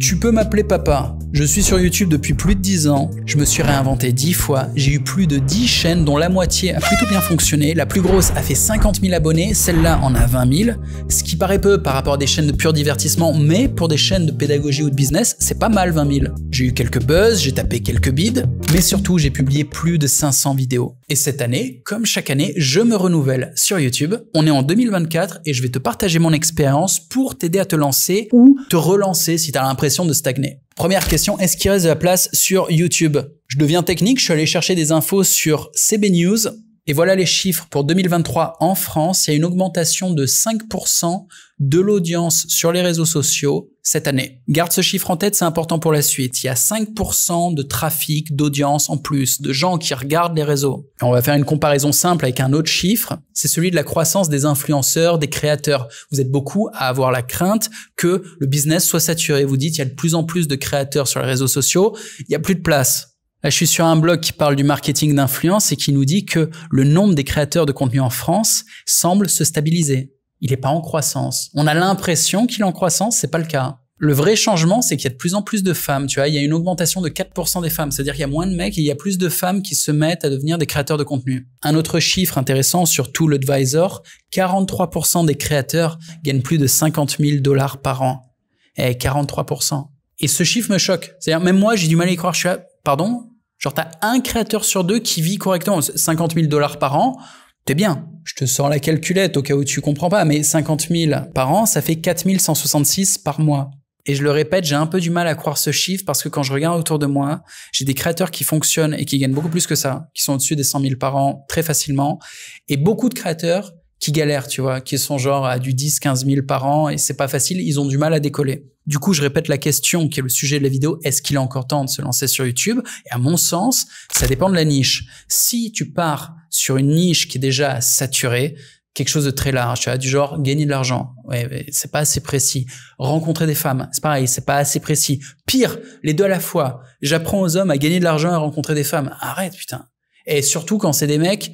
Tu peux m'appeler papa. Je suis sur YouTube depuis plus de 10 ans. Je me suis réinventé 10 fois. J'ai eu plus de 10 chaînes dont la moitié a plutôt bien fonctionné. La plus grosse a fait 50 000 abonnés. Celle-là en a 20 000. Ce qui paraît peu par rapport à des chaînes de pur divertissement, mais pour des chaînes de pédagogie ou de business, c'est pas mal 20 000. J'ai eu quelques buzz, j'ai tapé quelques bids, mais surtout j'ai publié plus de 500 vidéos. Et cette année, comme chaque année, je me renouvelle sur YouTube. On est en 2024 et je vais te partager mon expérience pour t'aider à te lancer ou te relancer si tu as l'impression de stagner. Première question, est-ce qu'il reste de la place sur YouTube? Je deviens technique, je suis allé chercher des infos sur CB News et voilà les chiffres pour 2023 en France. Il y a une augmentation de 5% de l'audience sur les réseaux sociaux cette année. Garde ce chiffre en tête, c'est important pour la suite. Il y a 5% de trafic, d'audience en plus, de gens qui regardent les réseaux. Et on va faire une comparaison simple avec un autre chiffre, c'est celui de la croissance des influenceurs, des créateurs. Vous êtes beaucoup à avoir la crainte que le business soit saturé. Vous dites, il y a de plus en plus de créateurs sur les réseaux sociaux, il n'y a plus de place. Là, je suis sur un blog qui parle du marketing d'influence et qui nous dit que le nombre des créateurs de contenu en France semble se stabiliser. Il n'est pas en croissance. On a l'impression qu'il est en croissance, c'est pas le cas. Le vrai changement, c'est qu'il y a de plus en plus de femmes, tu vois. Il y a une augmentation de 4% des femmes. C'est-à-dire qu'il y a moins de mecs et il y a plus de femmes qui se mettent à devenir des créateurs de contenu. Un autre chiffre intéressant sur ToolAdvisor, 43% des créateurs gagnent plus de 50 000 $ par an. 43%. Et ce chiffre me choque. C'est-à-dire, même moi, j'ai du mal à y croire. Je suis là, pardon? Genre, t'as un créateur sur deux qui vit correctement. 50 000 $ par an, t'es bien. Je te sors la calculette au cas où tu comprends pas, mais 50 000 par an, ça fait 4 166 par mois. Et je le répète, j'ai un peu du mal à croire ce chiffre parce que quand je regarde autour de moi, j'ai des créateurs qui fonctionnent et qui gagnent beaucoup plus que ça, qui sont au-dessus des 100 000 par an très facilement, et beaucoup de créateurs qui galèrent, tu vois, qui sont genre à du 10, 15 000 par an et c'est pas facile, ils ont du mal à décoller. Du coup, je répète la question qui est le sujet de la vidéo, est-ce qu'il est encore temps de se lancer sur YouTube? Et à mon sens, ça dépend de la niche. Si tu pars sur une niche qui est déjà saturée, quelque chose de très large, tu vois, du genre gagner de l'argent, ouais, c'est pas assez précis. Rencontrer des femmes, c'est pareil, c'est pas assez précis. Pire, les deux à la fois. J'apprends aux hommes à gagner de l'argent et à rencontrer des femmes. Arrête, putain. Et surtout quand c'est des mecs,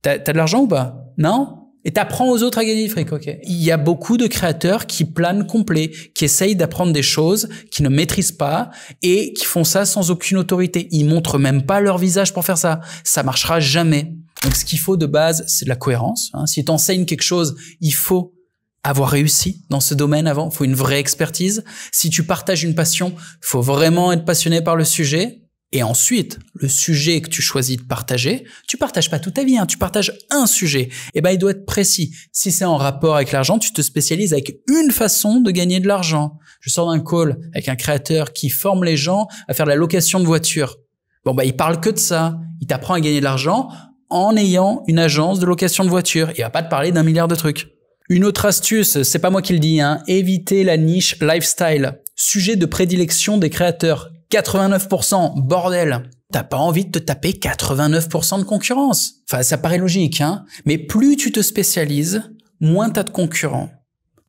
t'as de l'argent ou pas? Non? Et t'apprends aux autres à gagner du fric, ok. Il y a beaucoup de créateurs qui planent complet, qui essayent d'apprendre des choses, qui ne maîtrisent pas et qui font ça sans aucune autorité. Ils montrent même pas leur visage pour faire ça. Ça marchera jamais. Donc ce qu'il faut de base, c'est de la cohérence. Si t'enseignes quelque chose, il faut avoir réussi dans ce domaine avant. Il faut une vraie expertise. Si tu partages une passion, il faut vraiment être passionné par le sujet. Et ensuite, le sujet que tu choisis de partager, tu partages pas toute ta vie, tu partages un sujet. Et ben, il doit être précis. Si c'est en rapport avec l'argent, tu te spécialises avec une façon de gagner de l'argent. Je sors d'un call avec un créateur qui forme les gens à faire de la location de voitures. Bon, bah, il parle que de ça. Il t'apprend à gagner de l'argent en ayant une agence de location de voitures. Il va pas te parler d'un milliard de trucs. Une autre astuce, c'est pas moi qui le dis, éviter la niche lifestyle. Sujet de prédilection des créateurs. 89%, bordel. T'as pas envie de te taper 89% de concurrence. Enfin, ça paraît logique, mais plus tu te spécialises, moins t'as de concurrents.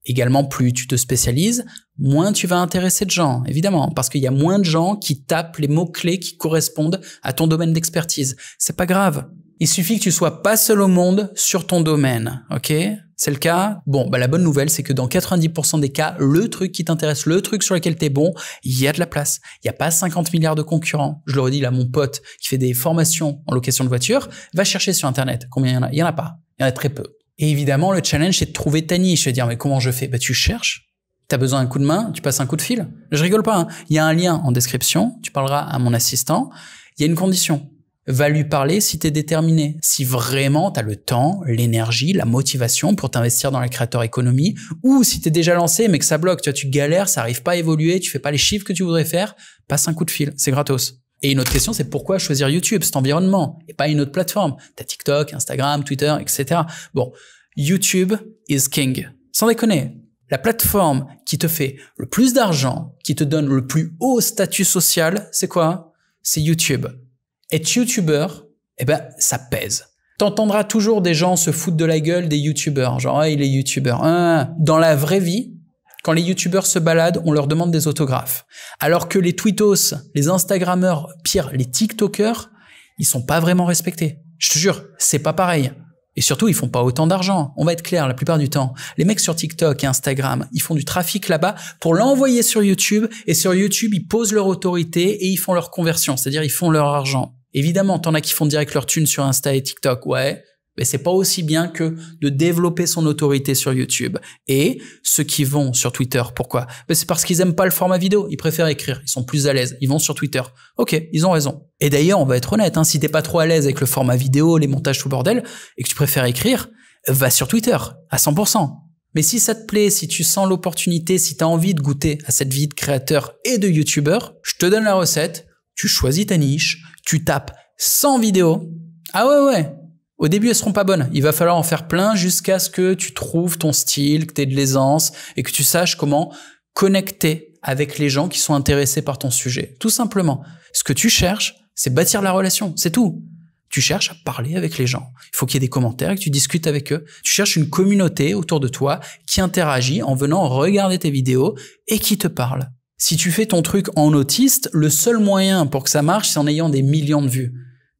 Également, plus tu te spécialises, moins tu vas intéresser de gens, évidemment, parce qu'il y a moins de gens qui tapent les mots-clés qui correspondent à ton domaine d'expertise. C'est pas grave. Il suffit que tu sois pas seul au monde sur ton domaine, ok? C'est le cas? Bon, bah la bonne nouvelle, c'est que dans 90% des cas, le truc qui t'intéresse, le truc sur lequel t'es bon, il y a de la place. Il n'y a pas 50 milliards de concurrents. Je le redis là, mon pote qui fait des formations en location de voiture, va chercher sur Internet. Combien il y en a? Il y en a pas. Il y en a très peu. Et évidemment, le challenge, c'est de trouver ta niche. Je vais dire, mais comment je fais? Bah, tu cherches. T'as besoin d'un coup de main, tu passes un coup de fil. Je rigole pas, Il y a un lien en description. Tu parleras à mon assistant. Il y a une condition. Va lui parler si t'es déterminé. Si vraiment t'as le temps, l'énergie, la motivation pour t'investir dans la creator economy, ou si t'es déjà lancé mais que ça bloque, tu galères, ça arrive pas à évoluer, tu fais pas les chiffres que tu voudrais faire, passe un coup de fil, c'est gratos. Et une autre question, c'est pourquoi choisir YouTube, cet environnement, et pas une autre plateforme? T'as TikTok, Instagram, Twitter, etc. Bon, YouTube is king. Sans déconner. La plateforme qui te fait le plus d'argent, qui te donne le plus haut statut social, c'est quoi? C'est YouTube. Être youtubeur, ça pèse. T'entendras toujours des gens se foutre de la gueule des youtubeurs. Genre, il est youtubeur. Dans la vraie vie, quand les youtubeurs se baladent, on leur demande des autographes. Alors que les tweetos, les instagrammeurs, pire, les tiktokers, ils sont pas vraiment respectés. Je te jure, c'est pas pareil. Et surtout, ils font pas autant d'argent. On va être clair, la plupart du temps. Les mecs sur TikTok et Instagram, ils font du trafic là-bas pour l'envoyer sur YouTube. Et sur YouTube, ils posent leur autorité et ils font leur conversion. C'est-à-dire, ils font leur argent. Évidemment, t'en as qui font direct leur thune sur Insta et TikTok. Ouais. Mais c'est pas aussi bien que de développer son autorité sur YouTube. Et ceux qui vont sur Twitter, pourquoi? C'est parce qu'ils aiment pas le format vidéo. Ils préfèrent écrire. Ils sont plus à l'aise. Ils vont sur Twitter. Ok, ils ont raison. Et d'ailleurs, on va être honnête, hein, si t'es pas trop à l'aise avec le format vidéo, les montages tout le bordel, et que tu préfères écrire, va sur Twitter, à 100%. Mais si ça te plaît, si tu sens l'opportunité, si t'as envie de goûter à cette vie de créateur et de youtubeur, je te donne la recette. Tu choisis ta niche, tu tapes 100 vidéos. Ah ouais. Au début, elles seront pas bonnes. Il va falloir en faire plein jusqu'à ce que tu trouves ton style, que tu aies de l'aisance et que tu saches comment connecter avec les gens qui sont intéressés par ton sujet. Tout simplement. Ce que tu cherches, c'est bâtir la relation. C'est tout. Tu cherches à parler avec les gens. Il faut qu'il y ait des commentaires et que tu discutes avec eux. Tu cherches une communauté autour de toi qui interagit en venant regarder tes vidéos et qui te parle. Si tu fais ton truc en autiste, le seul moyen pour que ça marche, c'est en ayant des millions de vues.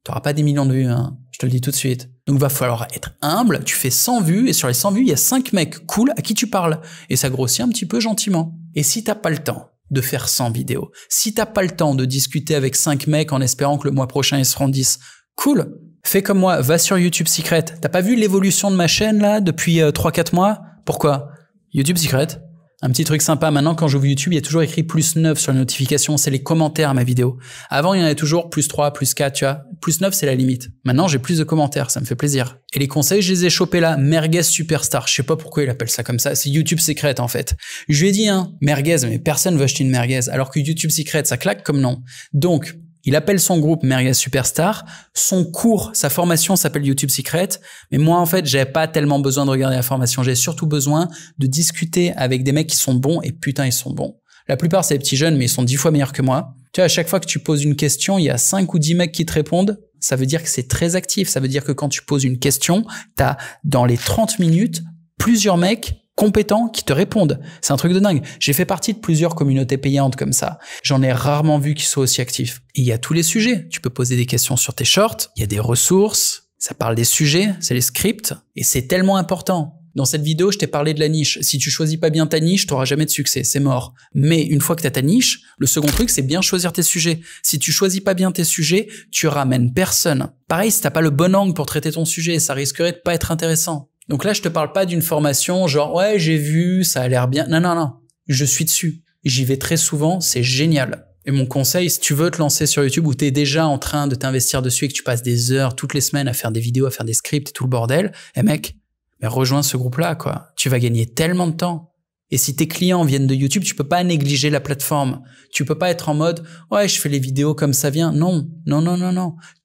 Tu n'auras pas des millions de vues, hein. Je te le dis tout de suite. Donc, va falloir être humble. Tu fais 100 vues et sur les 100 vues, il y a 5 mecs cool à qui tu parles. Et ça grossit un petit peu gentiment. Et si t'as pas le temps de faire 100 vidéos, si t'as pas le temps de discuter avec 5 mecs en espérant que le mois prochain ils seront 10, cool. Fais comme moi, va sur YouTube Secret. T'as pas vu l'évolution de ma chaîne là depuis 3-4 mois? Pourquoi? YouTube Secret. Un petit truc sympa, maintenant quand j'ouvre YouTube, il y a toujours écrit +9 sur les notifications, c'est les commentaires à ma vidéo. Avant, il y en avait toujours +3, +4, tu vois. +9, c'est la limite. Maintenant, j'ai plus de commentaires, ça me fait plaisir. Et les conseils, je les ai chopés là. Merguez Superstar, je sais pas pourquoi il appelle ça comme ça, c'est YouTube Secret en fait. Je lui ai dit, merguez, mais personne veut acheter une merguez, alors que YouTube Secret, ça claque comme nom. Donc, il appelle son groupe Merguez Superstar. Son cours, sa formation s'appelle YouTube Secret. Mais moi, en fait, j'avais pas tellement besoin de regarder la formation. J'avais surtout besoin de discuter avec des mecs qui sont bons et putain, ils sont bons. La plupart, c'est des petits jeunes, mais ils sont 10 fois meilleurs que moi. Tu vois, à chaque fois que tu poses une question, il y a 5 ou 10 mecs qui te répondent. Ça veut dire que c'est très actif. Ça veut dire que quand tu poses une question, t'as, dans les 30 minutes, plusieurs mecs compétents qui te répondent. C'est un truc de dingue. J'ai fait partie de plusieurs communautés payantes comme ça. J'en ai rarement vu qui soient aussi actifs. Et il y a tous les sujets. Tu peux poser des questions sur tes shorts. Il y a des ressources. Ça parle des sujets. C'est les scripts. Et c'est tellement important. Dans cette vidéo, je t'ai parlé de la niche. Si tu choisis pas bien ta niche, t'auras jamais de succès. C'est mort. Mais une fois que t'as ta niche, le second truc, c'est bien choisir tes sujets. Si tu choisis pas bien tes sujets, tu ramènes personne. Pareil, si t'as pas le bon angle pour traiter ton sujet, ça risquerait de pas être intéressant. Donc là, je te parle pas d'une formation genre « ouais, j'ai vu, ça a l'air bien ». Non. Je suis dessus. J'y vais très souvent, c'est génial. Et mon conseil, si tu veux te lancer sur YouTube où tu es déjà en train de t'investir dessus et que tu passes des heures toutes les semaines à faire des vidéos, à faire des scripts et tout le bordel, mec, mais rejoins ce groupe-là, quoi. Tu vas gagner tellement de temps. Et si tes clients viennent de YouTube, tu peux pas négliger la plateforme. Tu peux pas être en mode « ouais, je fais les vidéos comme ça vient ». Non.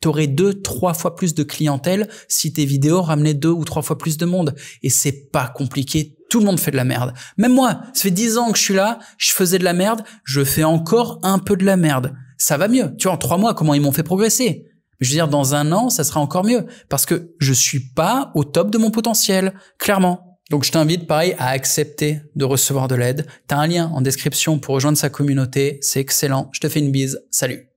T'aurais 2-3 fois plus de clientèle si tes vidéos ramenaient 2 ou 3 fois plus de monde. Et c'est pas compliqué. Tout le monde fait de la merde. Même moi, ça fait 10 ans que je suis là, je faisais de la merde, je fais encore un peu de la merde. Ça va mieux. Tu vois, en 3 mois, comment ils m'ont fait progresser? Je veux dire, dans 1 an, ça sera encore mieux. Parce que je suis pas au top de mon potentiel. Clairement. Donc, je t'invite, pareil, à accepter de recevoir de l'aide. T'as un lien en description pour rejoindre sa communauté. C'est excellent. Je te fais une bise. Salut.